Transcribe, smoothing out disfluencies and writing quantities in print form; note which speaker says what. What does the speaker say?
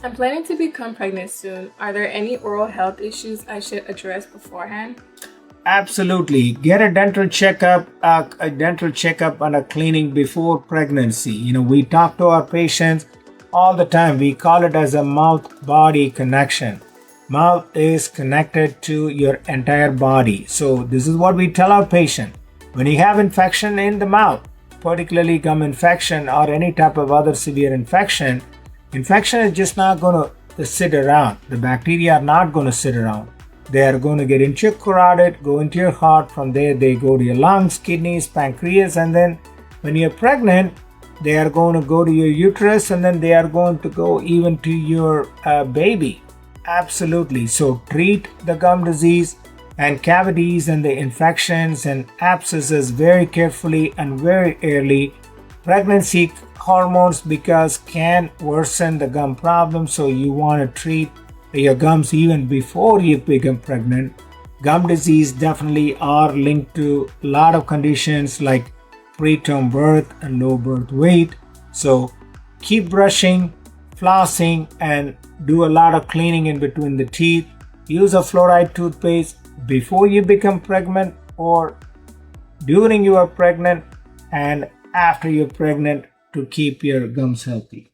Speaker 1: I'm planning to become pregnant soon. Are there any oral health issues I should address beforehand?
Speaker 2: Absolutely. Get a dental checkup and a cleaning before pregnancy. We talk to our patients all the time. We call it as a mouth body connection. Mouth is connected to your entire body. So this is what we tell our patient. When you have infection in the mouth, particularly gum infection or any type of other severe infection is just not going to sit around. The bacteria are not going to sit around. They are going to get into your carotid, go into your heart. From there, they go to your lungs, kidneys, pancreas, and then when you're pregnant, they are going to go to your uterus, and then they are going to go even to your baby. Absolutely. So treat the gum disease and cavities and the infections and abscesses very carefully and very early. Pregnancy hormones because can worsen the gum problem, so you want to treat your gums even before you become pregnant. Gum disease definitely are linked to a lot of conditions like preterm birth and low birth weight. So keep brushing, flossing, and do a lot of cleaning in between the teeth. Use a fluoride toothpaste before you become pregnant or during you are pregnant and after you're pregnant to keep your gums healthy.